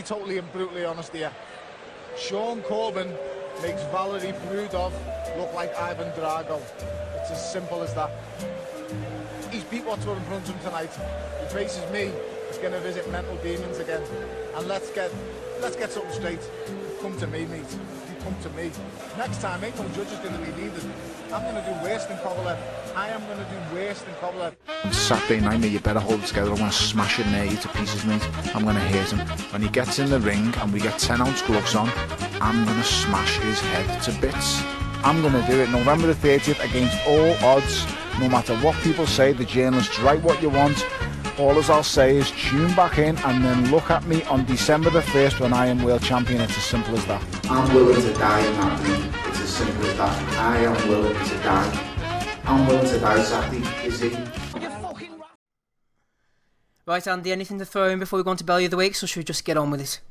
totally and brutally honest here. Sean Corbin makes Valery Brudov look like Ivan Drago. It's as simple as that. He's beat what's in front of him tonight. He faces me. He's going to visit mental demons again. And let's get something straight. Come to me, mate. You come to me. Next time, ain't no judges going to be needed. I'm going to do worse than Kovalev. I am going to do worse than Kovalev. On Saturday night, mate, you better hold it together. I'm going to smash it near you to pieces, mate. I'm going to hit him. When he gets in the ring and we get 10-ounce gloves on, I'm going to smash his head to bits. I'm going to do it November the 30th against all odds. No matter what people say, the journalists write what you want. All as I'll say is tune back in and then look at me on December the 1st when I am world champion. It's as simple as that. I'm willing to die in that ring. It's as simple as that. I am willing to die. I'm willing to die, Saturday. Is he? Right, Andy, anything to throw in before we go on to Bellew of the Week, or should we just get on with it?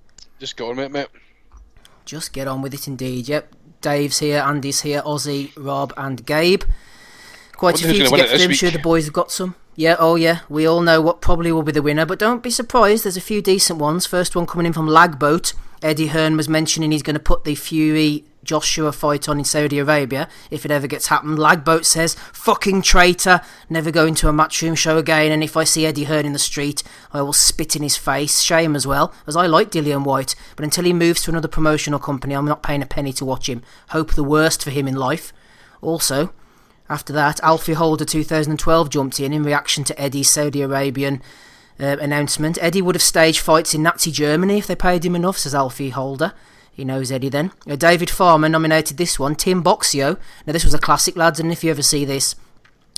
Just go on with it, mate. Just get on with it indeed, yep. Dave's here, Andy's here, Ozzy, Rob and Gabe. Quite a few to get through. I'm sure the boys have got some. Yeah, oh yeah, we all know what probably will be the winner, but don't be surprised, there's a few decent ones. First one coming in from Lagboat. Eddie Hearn was mentioning he's going to put the Fury-Joshua fight on in Saudi Arabia, if it ever gets happened. Lagboat says, fucking traitor, never go into a matchroom show again, and if I see Eddie Hearn in the street, I will spit in his face. Shame as well, as I like Dillian White, but until he moves to another promotional company, I'm not paying a penny to watch him. Hope the worst for him in life. Also, after that, Alfie Holder 2012 jumped in reaction to Eddie's Saudi Arabian announcement. Eddie would have staged fights in Nazi Germany if they paid him enough, says Alfie Holder. He knows Eddie then. David Farmer nominated this one, Tim Boxio. Now this was a classic, lads, and if you ever see this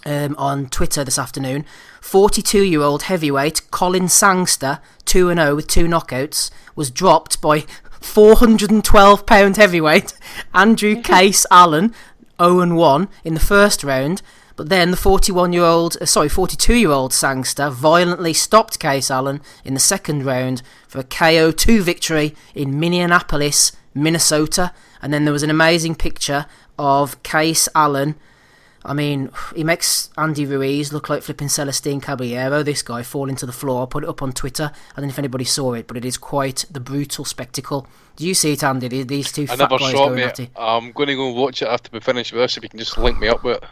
on Twitter this afternoon, 42-year-old heavyweight Colin Sangster, 2-0 with 2 knockouts, was dropped by 412-pound heavyweight Andrew Case Allen, 0-1 in the first round, but then the 42-year-old Sangster violently stopped Case Allen in the second round for a KO2 victory in Minneapolis, Minnesota. And then there was an amazing picture of Case Allen. I mean, he makes Andy Ruiz look like flipping Celestine Caballero, this guy falling to the floor. I put it up on Twitter. I don't know if anybody saw it, but it is quite the brutal spectacle. Do you see it, Andy? These two fat guys going at it. I'm going to go watch it after we finish with this, if you can just link me up with it.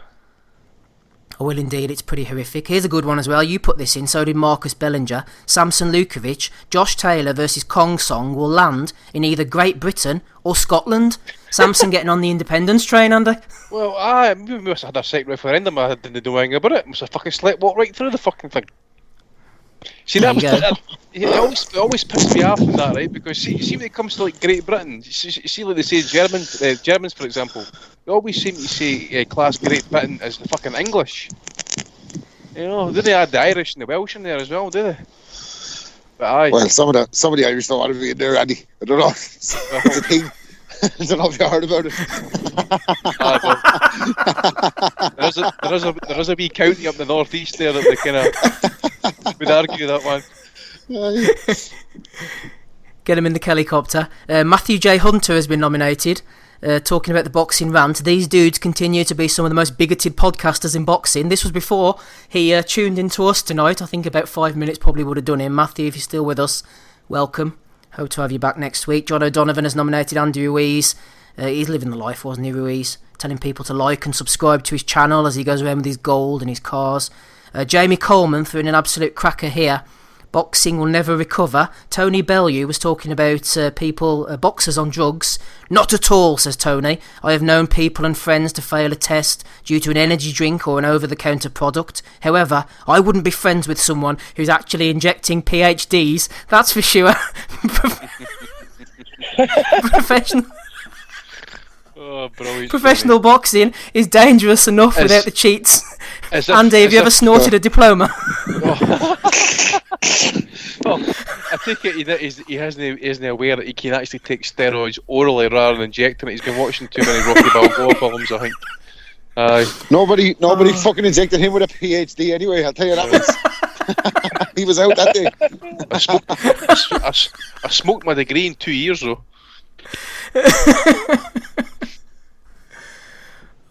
I will indeed, it's pretty horrific. Here's a good one as well. You put this in, so did Marcus Bellinger. Samson Lukovic, Josh Taylor versus Kong Song will land in either Great Britain or Scotland. Samson getting on the independence train, Andy. Well, we must have had a second referendum. I didn't know anything about it. Must have fucking walked right through the fucking thing. See, it always pissed me off in that, right? Because see when it comes to like Great Britain, see like they say Germans, for example, they always seem to say class Great Britain as the fucking English. You know, do they add the Irish and the Welsh in there as well, do they? But aye. Well, some of the Irish don't want to be in there, Andy. I don't know. It's a thing. I don't know if you heard about it. There is a wee county up in the northeast there that they kind of would argue that one. Get him in the helicopter. Matthew J. Hunter has been nominated. Talking about the boxing rant. These dudes continue to be some of the most bigoted podcasters in boxing. This was before he tuned into us tonight. I think about 5 minutes probably would have done him. Matthew, if you're still with us, welcome. Hope to have you back next week. John O'Donovan has nominated Andy Ruiz. He's living the life, wasn't he, Ruiz? Telling people to like and subscribe to his channel as he goes around with his gold and his cars. Jamie Coleman threw in an absolute cracker here. Boxing will never recover. Tony Bellew was talking about boxers on drugs. Not at all, says Tony. I have known people and friends to fail a test due to an energy drink or an over-the-counter product. However, I wouldn't be friends with someone who's actually injecting PhDs, that's for sure. Professional boxing is dangerous enough without the cheats. Andy, have you ever snorted a diploma? Well, I take it he isn't aware that he can actually take steroids orally rather than injecting it. He's been watching too many Rocky Balboa films, I think. Nobody fucking injected him with a PhD anyway, I'll tell you that much. He was out that day. I smoked my degree in 2 years though.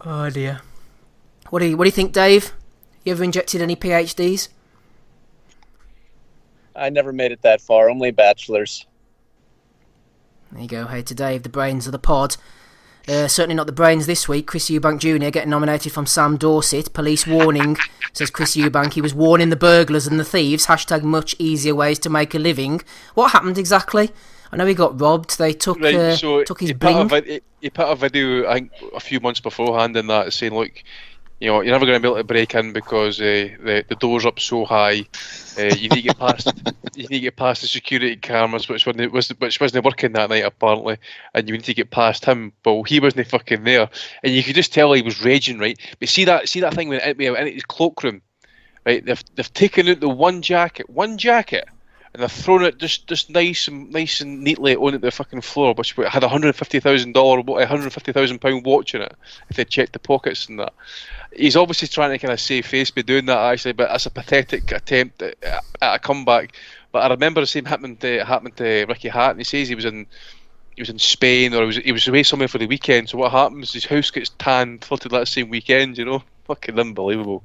Oh dear. What do you think, Dave? You ever injected any PhDs? I never made it that far, only bachelors. There you go. Hey to Dave, the brains of the pod. Certainly not the brains this week. Chris Eubank Jr. getting nominated from Sam Dorset. Police warning, says Chris Eubank. He was warning the burglars and the thieves. # much easier ways to make a living. What happened exactly? I know he got robbed. They took his bling. He put a video, I think, a few months beforehand in that saying, look, you're never going to be able to break in because the door's up so high. You need to get past. You need to get past the security cameras, which wasn't working that night apparently, and you need to get past him. But he wasn't fucking there, and you could just tell he was raging, right? But see that thing when it went into his cloakroom, right? They've taken out the one jacket, and they've thrown it just nice and neatly onto the fucking floor, which had £150,000 watch in it. If they checked the pockets and that. He's obviously trying to kind of save face by doing that actually, but it's a pathetic attempt at a comeback. But I remember the same happened to Ricky Hatton. He says he was in Spain or he was away somewhere for the weekend. So what happens? His house gets tanned, flooded that same weekend. Fucking unbelievable.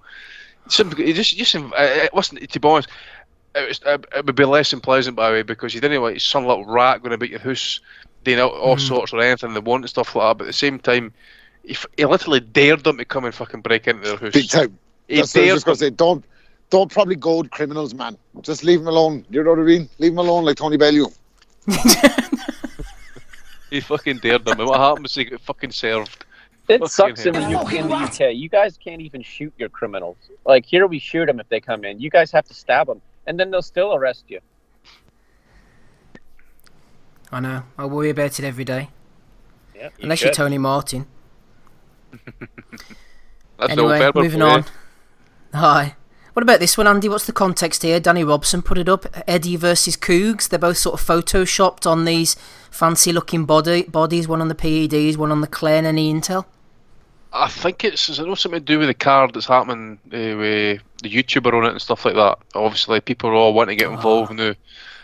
It wasn't, to be honest. It would be less than pleasant, by the way, because you didn't want some little rat going about your house doing all sorts or anything they want and stuff like that. But at the same time, he literally dared them to come and fucking break into their house. Big time. That's what I was just going to say. Don't probably goad criminals, man. Just leave them alone. You know what I mean? Leave them alone like Tony Bellew. He fucking dared them. And what happens? He got fucking served. It sucks in the UK. You guys can't even shoot your criminals. Like, here we shoot them if they come in. You guys have to stab them. And then they'll still arrest you. I know. I worry about it every day. Yep, Unless you're Tony Martin. Anyway, moving on. Hi. What about this one, Andy? What's the context here? Danny Robson put it up. Eddie versus Cougs. They're both sort of photoshopped on these fancy-looking bodies. One on the PEDs, one on the Clare. Any intel? I think it's something to do with the card that's happening with the YouTuber on it and stuff like that. Obviously, people are all wanting to get involved now.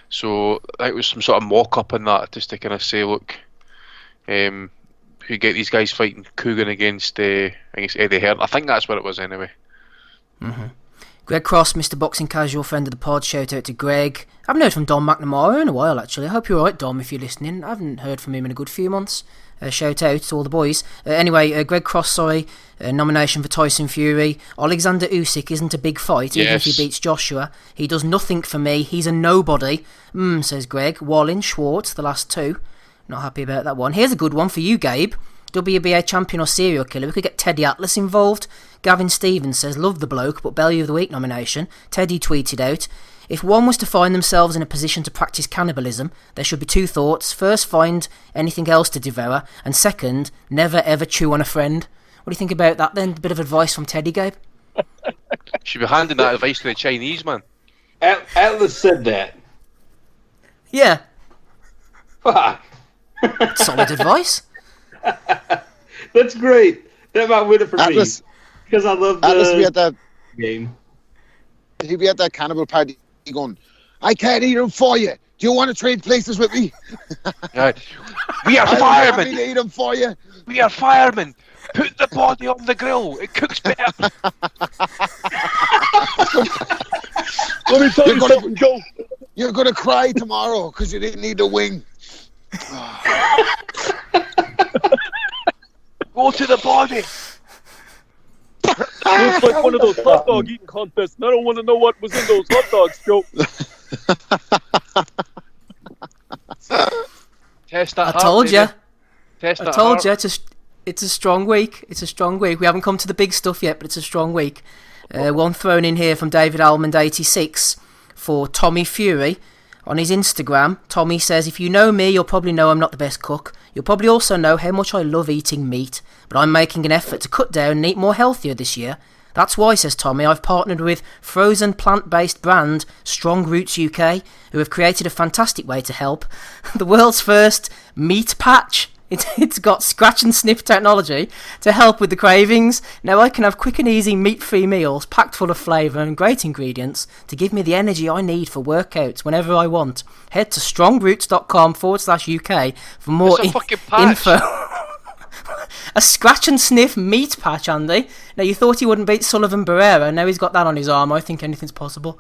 So I think it was some sort of mock-up in that, just to kind of say, look, who get these guys fighting Coogan against Eddie Hearn. I think that's what it was anyway. Mm-hmm. Greg Cross, Mr. Boxing Casual, friend of the pod. Shout out to Greg. I haven't heard from Dom McNamara in a while, actually. I hope you're alright, Dom, if you're listening. I haven't heard from him in a good few months. Shout out to all the boys. Anyway, Greg Cross, nomination for Tyson Fury. Alexander Usyk isn't a big fight, even if he beats Joshua. He does nothing for me. He's a nobody. Says Greg. Wallin, Schwartz, the last two. Not happy about that one. Here's a good one for you, Gabe. WBA champion or serial killer. We could get Teddy Atlas involved. Gavin Stevens says, love the bloke, but Bellew of the Week nomination. Teddy tweeted out, if one was to find themselves in a position to practice cannibalism, there should be two thoughts. First, find anything else to devour, and second, never ever chew on a friend. What do you think about that then? A bit of advice from Teddy, Gabe? Should be handing that advice to the Chinese, man. Atlas said that. Yeah. Fuck. Solid advice. That's great. That might win it for Atlas, me. Because I love the Atlas be at that game. He'd be at that cannibal party going, I can't eat him for you. Do you want to trade places with me? We are I'm firemen. happy to eat him for you. We are firemen. Put the body on the grill. It cooks better. Let me tell you something, Joe. You're going to cry tomorrow because you didn't need the wing. Go to the body. Looks like one of those hot dog eating contests, and I don't want to know what was in those hot dogs, Joe. Test that. I told you. Test that. I told you. It's a strong week. It's a strong week. We haven't come to the big stuff yet, but it's a strong week. One thrown in here from David Almond 86 for Tommy Fury. On his Instagram, Tommy says, if you know me, you'll probably know I'm not the best cook. You'll probably also know how much I love eating meat, but I'm making an effort to cut down and eat more healthier this year. That's why, says Tommy, I've partnered with frozen plant-based brand Strong Roots UK, who have created a fantastic way to help. The world's first meat patch. It's got scratch and sniff technology to help with the cravings. Now I can have quick and easy meat-free meals packed full of flavour and great ingredients to give me the energy I need for workouts whenever I want. Head to strongroots.com/UK for more info. A scratch and sniff meat patch, Andy. Now you thought he wouldn't beat Sullivan Barrera, now he's got that on his arm. I think anything's possible.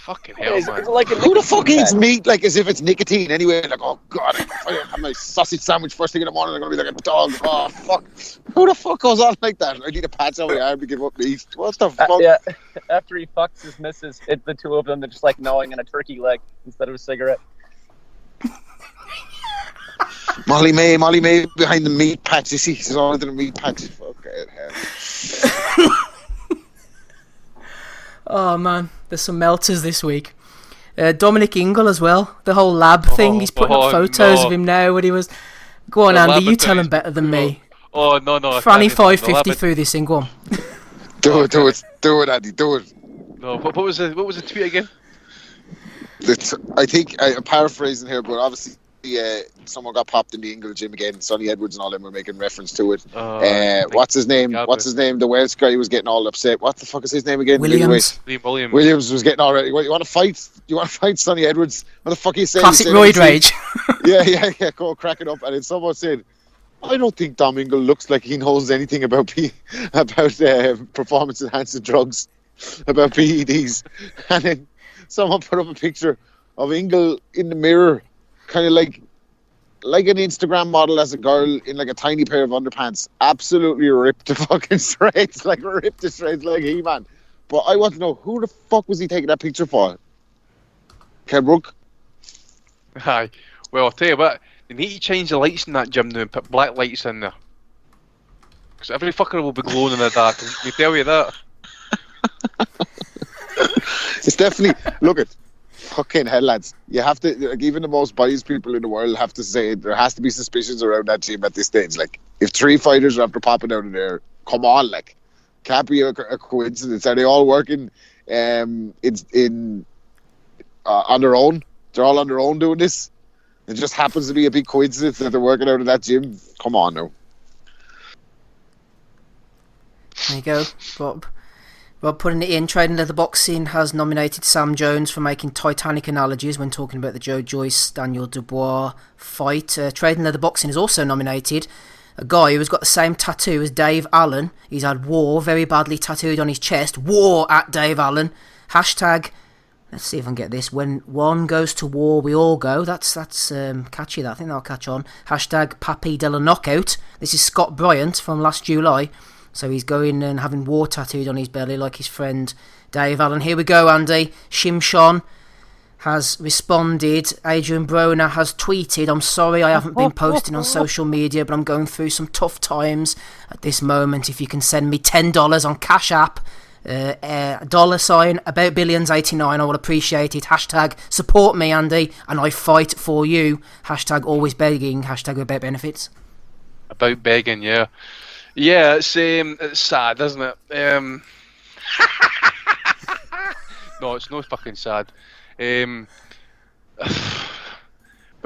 Fucking hell, man. Like who the fuck eats meat like as if it's nicotine anyway? Like, oh god, I have my sausage sandwich first thing in the morning. I'm gonna be like a dog. Oh fuck, who the fuck goes on like that? I need a patch on my arm to give up meat. What the fuck? Yeah. After he fucks his missus, the two of them are just like gnawing on a turkey leg instead of a cigarette. Molly May behind the meat patch. You see, she's all into the meat patch. Fucking hell. Oh man, there's some melters this week. Dominic Ingle as well. The whole lab thing. He's putting up photos of him now when he was. Go on, Andy. You tell him better than me. Oh no. Franny 550 through this thing. Go on. Do it, Andy. Do it. No, what was the tweet again? I think I'm paraphrasing here, but obviously someone got popped in the Ingle gym again. Sonny Edwards and all them were making reference to it. What's his name? The Welsh guy was getting all upset. What the fuck is his name again? Williams. Williams was getting all ready. What, you want to fight? You want to fight Sonny Edwards? What the fuck are you saying? Classic roid rage. Yeah. Go crack it up. And then someone said, I don't think Dom Ingle looks like he knows anything about performance enhancing drugs, about PEDs. And then someone put up a picture of Ingle in the mirror, kind of like an Instagram model as a girl in like a tiny pair of underpants, absolutely ripped to fucking shreds, like He-Man. But I want to know, who the fuck was he taking that picture for? Ken Brook? Aye. Well, I'll tell you what, they need to change the lights in that gym now and put black lights in there. Because every fucker will be glowing in the dark, I tell you that. It's definitely, look at fucking hell, lads. You have to, like, even the most biased people in the world have to say there has to be suspicions around that gym at this stage. Like, if 3 fighters are after popping out of there, come on, like, can't be a coincidence. Are they all working on their own? They're all on their own doing this. It just happens to be a big coincidence that they're working out of that gym. Come on now. There you go, Rob. Rob putting it in. Trading Leather Boxing has nominated Sam Jones for making Titanic analogies when talking about the Joe Joyce Daniel Dubois fight. Trading Leather Boxing has also nominated a guy who has got the same tattoo as Dave Allen. He's had war very badly tattooed on his chest. War at Dave Allen. Hashtag, let's see if I can get this. When one goes to war, we all go. That's catchy. That I think that'll catch on. Hashtag Papi de la Knockout. This is Scott Bryant from last July. So he's going and having war tattooed on his belly like his friend Dave Allen. Here we go, Andy. Shimshon has responded. Adrian Broner has tweeted, I'm sorry I haven't been posting on social media, but I'm going through some tough times at this moment. If you can send me $10 on Cash App, $, about billions 89, I will appreciate it. Hashtag support me, Andy, and I fight for you. Hashtag always begging. Hashtag about benefits. About begging, yeah. Yeah, it's sad, isn't it? No, it's not fucking sad. Where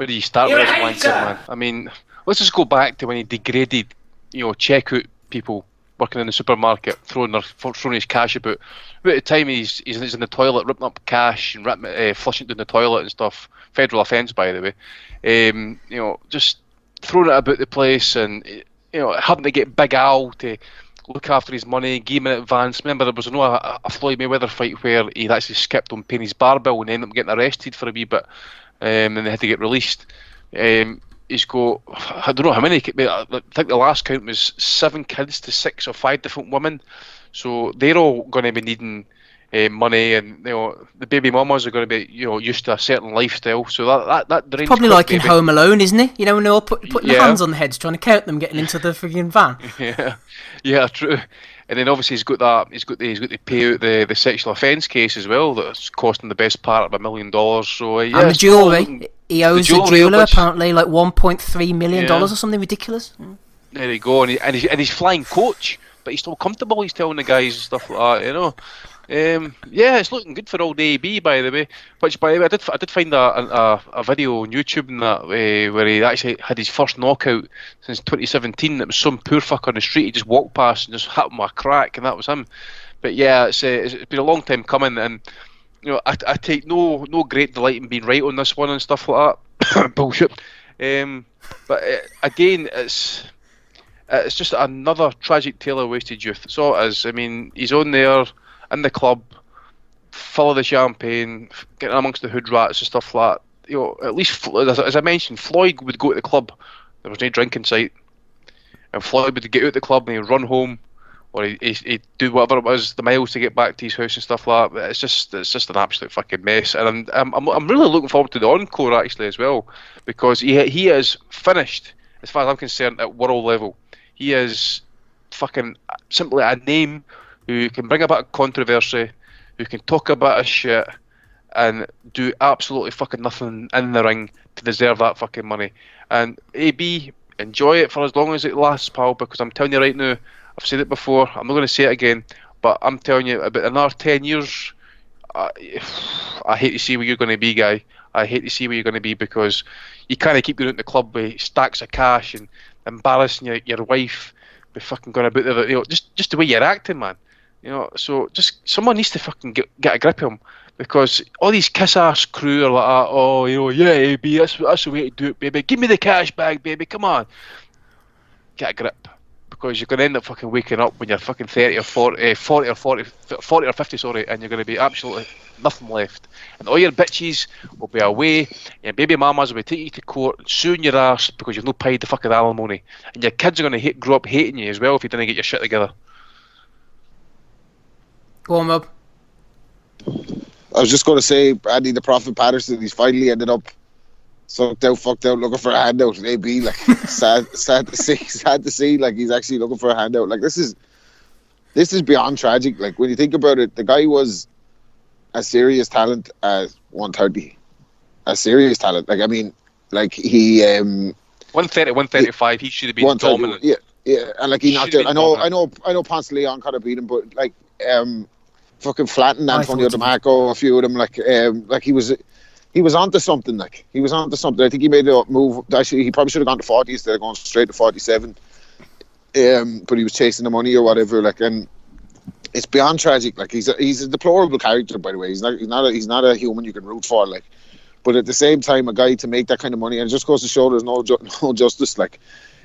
do you start with this wanker, man? I mean, let's just go back to when he degraded, checkout people working in the supermarket, throwing his cash about. About the time he's in the toilet, ripping up cash and flushing it down the toilet and stuff. Federal offence, by the way. Just throwing it about the place and. Having to get Big Al to look after his money, give him in advance. Remember, there was a Floyd Mayweather fight where he'd actually skipped on paying his bar bill and ended up getting arrested for a wee bit, and they had to get released. He's got, I don't know how many, I think the last count was 7 kids to 6 or 5 different women. So they're all going to be needing money, and the baby mamas are going to be used to a certain lifestyle. So that drains. Probably like in Home Alone, isn't it? When they're all putting their hands on their heads, trying to count them getting into the frigging van. Yeah, true. And then obviously he's got to pay out the sexual offence case as well. That's costing the best part of $1 million. So and the jewellery, he owes the jeweller apparently like $1.3 million or something ridiculous. There you go, and he's flying coach, but he's still comfortable. He's telling the guys and stuff like that, it's looking good for old AB, by the way. Which, by the way, I did find a video on YouTube and that where he actually had his first knockout since 2017. It was some poor fuck on the street. He just walked past and just hit him with a crack, and that was him. But yeah, it's been a long time coming, and I take no great delight in being right on this one and stuff like that. Bullshit. But again, it's just another tragic tale of wasted youth. So it is. I mean, he's on there in the club, full of the champagne, getting amongst the hood rats and stuff like that. You know, at least as I mentioned, Floyd would go to the club. There was no drink in sight, and Floyd would get out the club and he'd run home, or he'd do whatever it was, the miles to get back to his house and stuff like that. But it's just an absolute fucking mess. And I'm really looking forward to the encore actually as well, because he is finished as far as I'm concerned at world level. He is fucking simply a name who can bring a bit of controversy, who can talk a bit of shit, and do absolutely fucking nothing in the ring to deserve that fucking money. And AB, enjoy it for as long as it lasts, pal, because I'm telling you right now, I've said it before, I'm not going to say it again, but I'm telling you, about another 10 years, I hate to see where you're going to be, guy. I hate to see where you're going to be, because you kind of keep going out to the club with stacks of cash and embarrassing your wife by fucking going about there, you know, just the way you're acting, man. You know, so just someone needs to fucking get a grip of him, because all these kiss-ass crew are like, oh, you know, yeah, AB, that's the way to do it, baby. Give me the cash bag, baby, come on. Get a grip, because you're going to end up fucking waking up when you're fucking 40 or 50, sorry, and you're going to be absolutely nothing left. And all your bitches will be away, and baby mamas will be taking you to court and suing your ass because you've not paid the fucking alimony. And your kids are going to grow up hating you as well if you didn't get your shit together. Go on, Rob. I was just going to say, Andy the Prophet Patterson, he's finally ended up sucked out, fucked out, looking for a handout. AB, like, sad to see, like, he's actually looking for a handout. Like, this is beyond tragic. Like, when you think about it, the guy was a serious talent at 130. A serious talent. Like, I mean, like, he 130, 135, he should have been dominant. Yeah, and like, he knocked out. I know Ponce Leon kind of beat him, but like, fucking flattened Antonio DeMarco, a few of them. Like he was onto something. Like, he was onto something. I think he made a move. Actually, he probably should have gone to 40 instead of going straight to 47. But he was chasing the money or whatever. Like, and it's beyond tragic. Like, he's a deplorable character, by the way. He's not a human you can root for. Like, but at the same time, a guy to make that kind of money, and it just goes to show there's no justice. Like,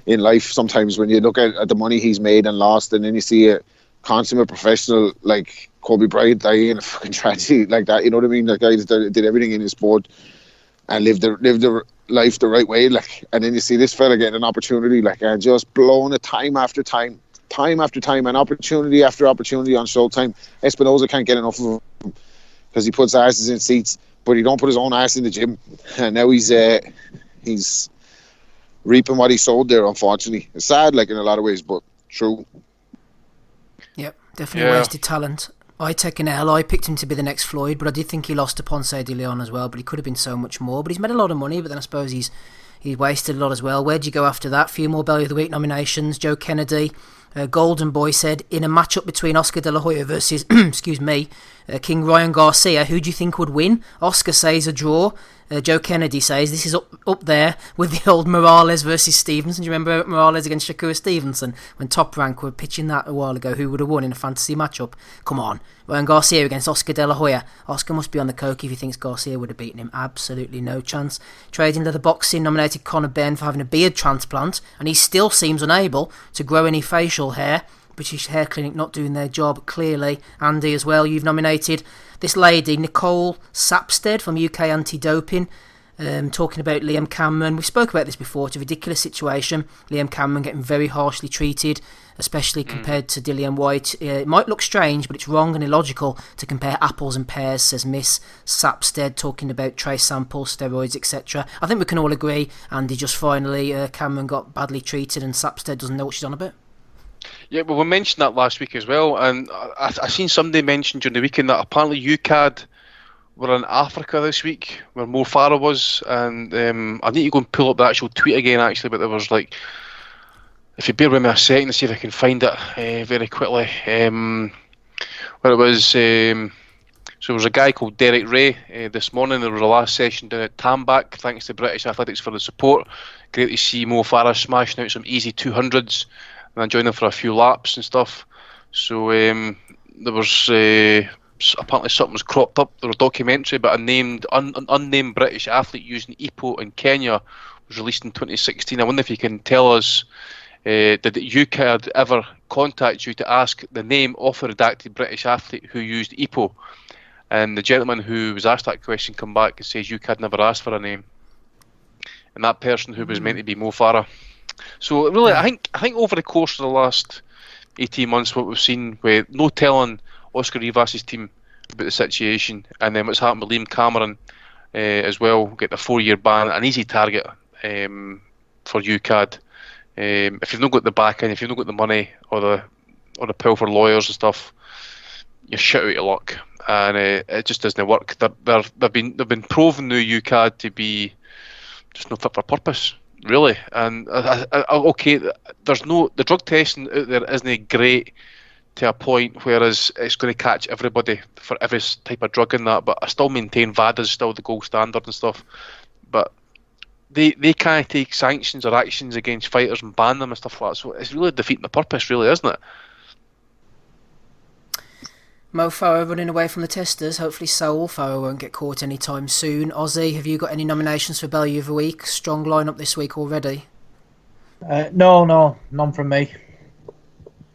in life, sometimes when you look at the money he's made and lost, and then you see a consummate professional like Kobe Bryant die in a fucking tragedy like that, you know what I mean? That guy that did everything in his sport and lived the life the right way, like, and then you see this fella getting an opportunity, like, and just blown it time after time, and opportunity after opportunity on Showtime. Espinosa can't get enough of him because he puts asses in seats, but he don't put his own ass in the gym, and now he's reaping what he sowed there, unfortunately. It's sad, like, in a lot of ways, but true. Yep, definitely wasted talent. I take an L. I picked him to be the next Floyd, but I did think he lost to Ponce de Leon as well, but he could have been so much more. But he's made a lot of money, but then I suppose he's wasted a lot as well. Where'd you go after that? A few more Bellew of the Week nominations. Joe Kennedy, Golden Boy said, in a matchup between Oscar De La Hoya versus, King Ryan Garcia, who do you think would win? Oscar says a draw. Joe Kennedy says this is up there with the old Morales versus Stevenson. Do you remember Morales against Shakur Stevenson when Top Rank were pitching that a while ago? Who would have won in a fantasy matchup? Come on. Ryan Garcia against Oscar De La Hoya. Oscar must be on the coke if he thinks Garcia would have beaten him. Absolutely no chance. Trading Leather Boxing nominated Conor Benn for having a beard transplant, and he still seems unable to grow any facial hair. British Hair Clinic not doing their job, clearly. Andy as well, you've nominated this lady, Nicole Sapstead from UK Anti-Doping, talking about Liam Cameron. We spoke about this before. It's a ridiculous situation. Liam Cameron getting very harshly treated, especially compared to Dillian White. It might look strange, but it's wrong and illogical to compare apples and pears, says Miss Sapstead, talking about trace samples, steroids, etc. I think we can all agree, Andy, just finally, Cameron got badly treated and Sapstead doesn't know what she's on about. Yeah, well, we mentioned that last week as well, and I seen somebody mention during the weekend that apparently UCAD were in Africa this week, where Mo Farah was, and I need to go and pull up the actual tweet again, actually, but there was, like, if you bear with me a second to see if I can find it very quickly, where it was, so there was a guy called Derek Ray this morning. There was a last session down at Tambak, thanks to British Athletics for the support. Great to see Mo Farah smashing out some easy 200s. And I joined them for a few laps and stuff. So there was apparently something was cropped up. There was a documentary about an unnamed British athlete using EPO in Kenya. Was released in 2016. I wonder if you can tell us, did UCAD ever contact you to ask the name of a redacted British athlete who used EPO? And the gentleman who was asked that question come back and says UCAD never asked for a name. And that person who was meant to be Mo Farah. So really, I think over the course of the last 18 months, what we've seen with no telling Oscar Rivas' team about the situation, and then what's happened with Liam Cameron as well, get the 4-year ban, an easy target for UCAD. If you've not got the backing, if you've not got the money or the pull for lawyers and stuff, you're shit out of luck, and it just doesn't work. They've been proven now, UCAD, to be just not fit for purpose, really. And okay, the drug testing out there isn't great to a point, whereas it's going to catch everybody for every type of drug in that. But I still maintain VADA's still the gold standard and stuff. But they can't take sanctions or actions against fighters and ban them and stuff like that. So it's really defeating the purpose, really, isn't it? Mo Farah running away from the testers. Hopefully Saul Farah won't get caught anytime soon. Ozzy, have you got any nominations for Bellew of the Week? Strong lineup this week already. No, none from me.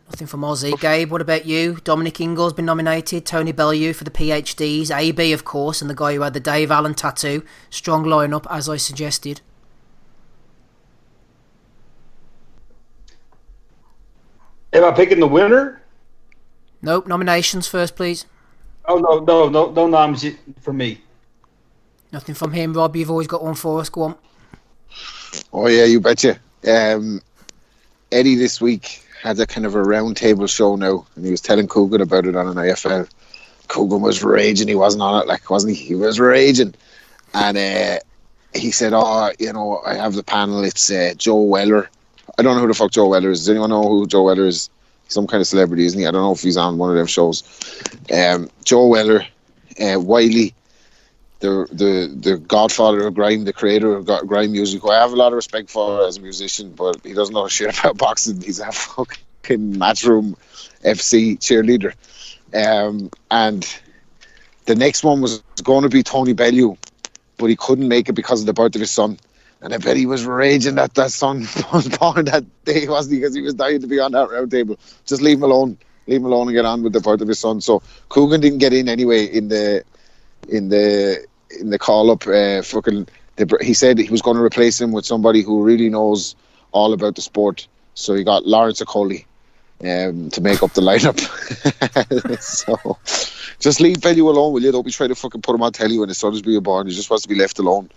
Nothing from Ozzy. Gabe, what about you? Dominic Ingall's been nominated. Tony Bellew for the PhDs. AB, of course, and the guy who had the Dave Allen tattoo. Strong lineup, as I suggested. Am I picking the winner? Nope, nominations first, please. Oh, no noms for me. Nothing from him. Rob, you've always got one for us. Go on. Oh, yeah, you betcha. Eddie this week had a kind of a round table show now, and he was telling Coogan about it on an IFL. Coogan was raging. He wasn't on it, wasn't he? He was raging. And he said, I have the panel. It's Joe Weller. I don't know who the fuck Joe Weller is. Does anyone know who Joe Weller is? Some kind of celebrity, isn't he? I don't know if he's on one of them shows. Joe Weller, Wiley, the godfather of grime, the creator of grime music, who I have a lot of respect for as a musician, but he doesn't know shit about boxing. He's a fucking Matchroom FC cheerleader. And the next one was going to be Tony Bellew, but he couldn't make it because of the birth of his son. And I bet he was raging that son was born that day, wasn't he? Because he was dying to be on that round table. Just leave him alone. Leave him alone and get on with the birth of his son. So Coogan didn't get in anyway in the call up. He said he was going to replace him with somebody who really knows all about the sport. So he got Lawrence Okoli to make up the lineup. So just leave Bellew alone, will you? Don't be trying to fucking put him on telly when his son is being born. He just wants to be left alone.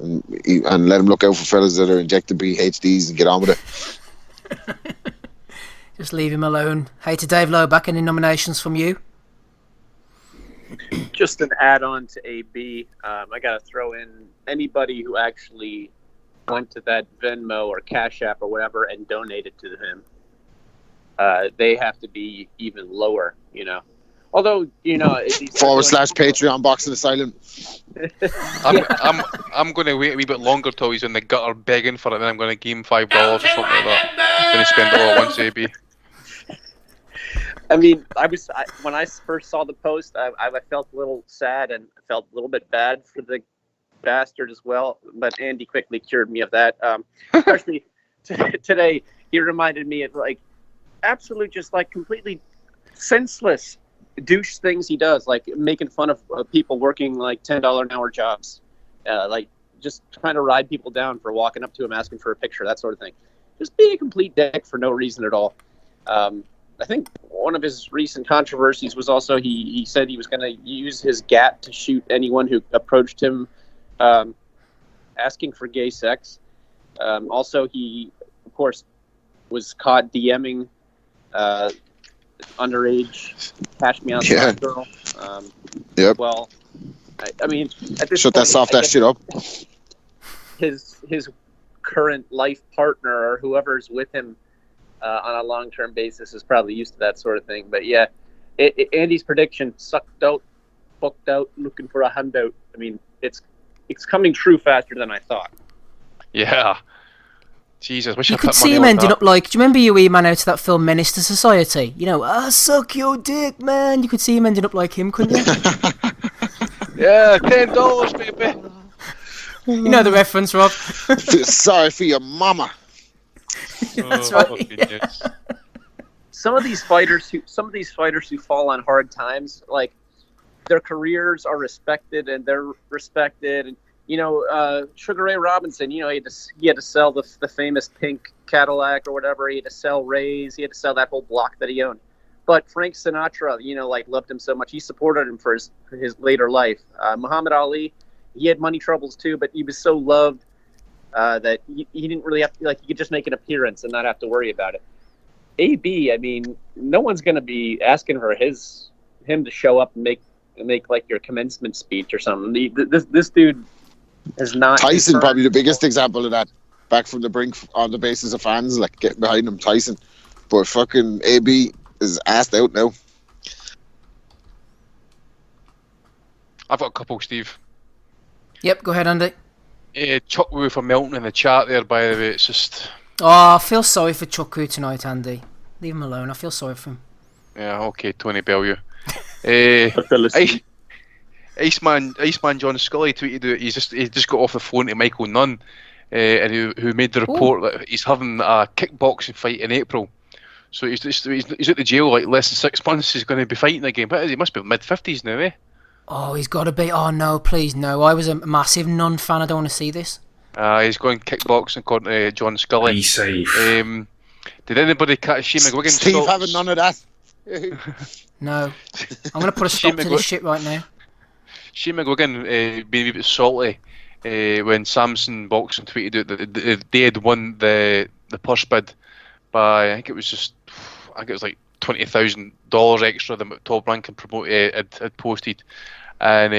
And let him look out for fellas that are injecting BHDs and get on with it. Just leave him alone. Hey, to Dave Loback, any nominations from you? Just an add-on to AB. I got to throw in anybody who actually went to that Venmo or Cash App or whatever and donated to him. They have to be even lower, Although, / Patreon Boxing Asylum. I'm going to wait a wee bit longer till he's in the gutter begging for it, then I'm going to give him $5 or something like that. I'm going to spend it all at once, AB. I mean, when I first saw the post, I felt a little sad and felt a little bit bad for the bastard as well. But Andy quickly cured me of that. Especially today, he reminded me of absolute, just completely senseless douche things he does, like making fun of people working $10 an hour jobs, just trying to ride people down for walking up to him asking for a picture, that sort of thing. Just being a complete dick for no reason at all. I think one of his recent controversies was also he said he was going to use his gat to shoot anyone who approached him asking for gay sex. Also, he, of course, was caught DMing underage Cash Me Outside girl. Yep. Well, I mean, at this shut point, that shit up. His current life partner or whoever's with him on a long-term basis is probably used to that sort of thing. But yeah, Andy's prediction, sucked out, fucked out, looking for a handout. I mean, it's coming true faster than I thought. Yeah. Jesus, wish you I could put see money him on ending that. up like, do you remember you man out to that film Menace to Society? Suck your dick, man. You could see him ending up like him, couldn't you? Yeah, $10, baby. You know the reference, Rob. Sorry for your mama. That's right. Yeah. Some of these fighters who fall on hard times, their careers are respected and they're respected. And Sugar Ray Robinson, he had to sell the famous pink Cadillac or whatever. He had to sell Rays. He had to sell that whole block that he owned. But Frank Sinatra, loved him so much. He supported him for his later life. Muhammad Ali, he had money troubles too, but he was so loved that he didn't really have to, he could just make an appearance and not have to worry about it. AB, I mean, no one's going to be asking for him to show up and make like your commencement speech or something. This dude is not. Tyson, probably the biggest example of that. Back from the brink on the basis of fans, getting behind him, Tyson. But fucking AB is assed out now. I've got a couple, Steve. Yep, go ahead, Andy. Chuck Woo for Melton in the chat there, by the way. It's just... Oh, I feel sorry for Chuck Woo tonight, Andy. Leave him alone. I feel sorry for him. Yeah, okay, Tony Bellew. Iceman John Scully tweeted out he just got off the phone to Michael Nunn, and who made the report that he's having a kickboxing fight in April. So he's at the jail less than 6 months. He's going to be fighting again. But he must be mid-50s now, eh? Oh, he's got to be. Oh no, please no. I was a massive Nunn fan. I don't want to see this. He's going kickboxing according to John Scully. Be safe. Did anybody catch Shane McGuigan? Steve having none of that. No. I'm going to put a stop to this shit right now. Shane McGuigan being a bit salty when Samson Boxing tweeted out that they had won the purse bid by, I think it was like $20,000 extra than Top Rank and had posted. And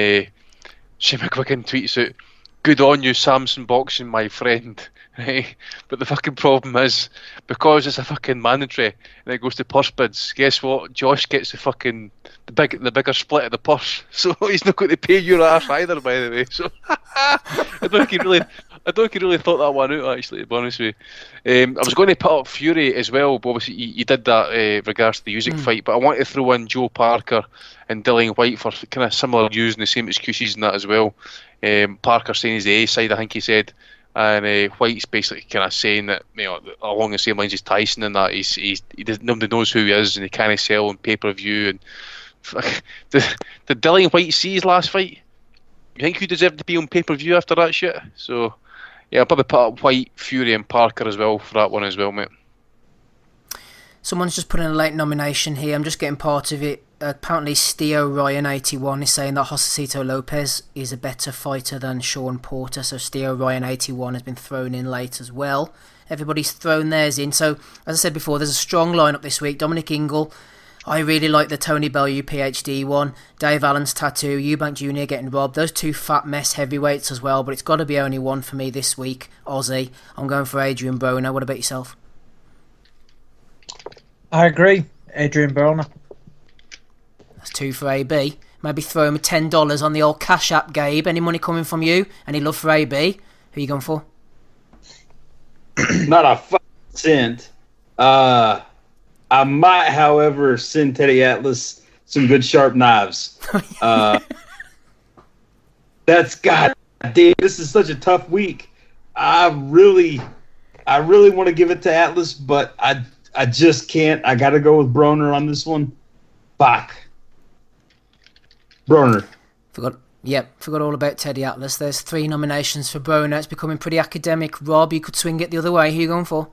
Shane McGuigan tweets out, "Good on you, Samson Boxing, my friend." Right? But the fucking problem is, because it's a fucking mandatory and it goes to purse bids, guess what? Josh gets the bigger split of the purse, so he's not going to pay your ass either, by the way. So I don't think he really thought that one out, actually, to be honest with you. I was going to put up Fury as well, but obviously you did that regards to the Usyk fight, but I want to throw in Joe Parker and Dillian White for kind of similar using the same excuses and that as well. Parker saying he's the A side, I think he said, and White's basically kind of saying that, along the same lines as Tyson, and that nobody knows who he is and he can't sell on pay-per-view. And did Dillian White see his last fight? You think he deserved to be on pay-per-view after that shit? So yeah, I'll probably put up White, Fury and Parker as well for that one as well, mate. Someone's just put in a late nomination here. I'm just getting part of it. Apparently Steo Ryan 81 is saying that Josecito Lopez is a better fighter than Sean Porter, so Steo Ryan 81 has been thrown in late as well. Everybody's thrown theirs in. So as I said before, there's a strong lineup this week. Dominic Ingle, I really like the Tony Bellew PhD one. Dave Allen's Tattoo, Eubank Jr. getting robbed. Those two fat mess heavyweights as well, but it's got to be only one for me this week. Aussie. I'm going for Adrian Broner. What about yourself? I agree. Adrian Broner. That's 2 for AB. Maybe throw him $10 on the old Cash App, Gabe. Any money coming from you? Any love for AB? Who are you going for? Not a fucking cent. I might, however, send Teddy Atlas some good sharp knives. That's God damn. This is such a tough week. I really want to give it to Atlas, but I just can't. I got to go with Broner on this one. Fuck. Broner. Forgot all about Teddy Atlas. There's 3 nominations for Broner. It's becoming pretty academic. Rob, you could swing it the other way. Who are you going for?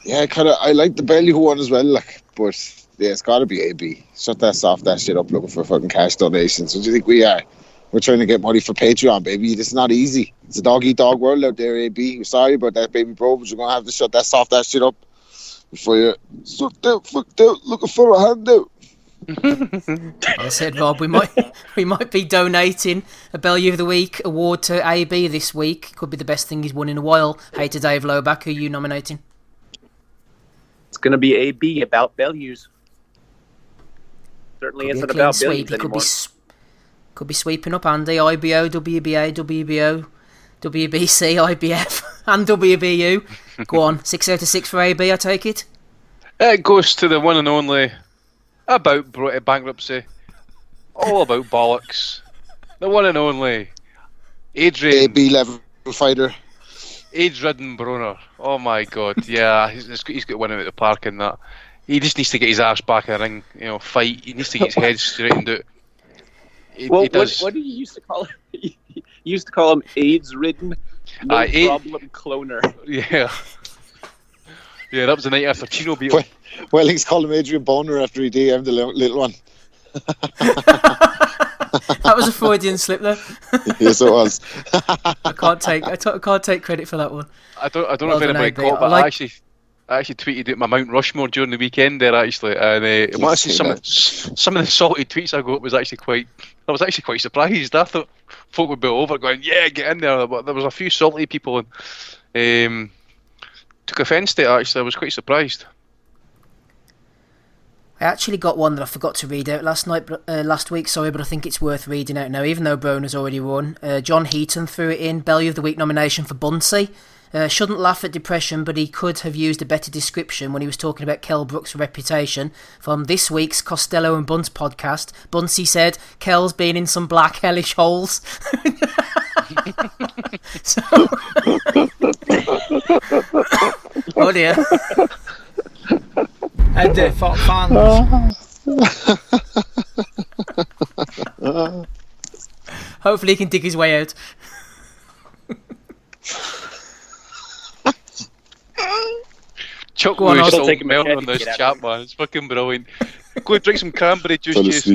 Yeah, I like the Bellew one as well, but yeah, it's got to be AB. Shut that soft ass shit up looking for fucking cash donations. What do you think we are? We're trying to get money for Patreon, baby. This is not easy. It's a dog-eat-dog world out there, AB. We're sorry about that, baby bro, but you're going to have to shut that soft ass shit up before you sucked out, fucked out, looking for a handout. I said, Rob, we might be donating a Bellew of the Week award to AB this week. Could be the best thing he's won in a while. Hey to Dave Loback, who are you nominating? It's going to be AB about Bellews. Certainly isn't about Bellews anymore. Could be sweeping up Andy, IBO, WBA, WBO, WBC, IBF, and WBU. Go on, 6 out of 6 for AB, I take it? It goes to the one and only, about bankruptcy, all about bollocks, the one and only, Adrian. AB level fighter. Age-ridden Broner. Oh my god, yeah, he's got to win out of the park in that. He just needs to get his ass back in the ring, fight. He needs to get his head straightened out. he does. What did you used to call him? You used to call him AIDS-ridden, problem cloner. Yeah. Yeah, that was the night after Chino beat him. Well, he's called him Adrian Boner after he DM'd the little one. That was a Freudian slip, though. Yes, it was. I can't take credit for that one. I don't know if anybody caught, but I actually tweeted out my Mount Rushmore during the weekend there actually, and honestly, some of the salty tweets I got was actually quite. I was actually quite surprised. I thought folk would be over going, yeah, get in there. But there was a few salty people and took offence to it. Actually, I was quite surprised. I actually got one that I forgot to read out last week, but I think it's worth reading out now, even though Broner's already won. John Heaton threw it in, Bellew of the Week nomination for Bunsey. Shouldn't laugh at depression, but he could have used a better description when he was talking about Kell Brook's reputation. From this week's Costello and Bunce podcast, Bunsey said, Kell's been in some black hellish holes. Oh dear. And fuck fans. Hopefully he can dig his way out. Chuck was still melting on this chat, man. It's fucking brilliant. Go and drink some cranberry juice.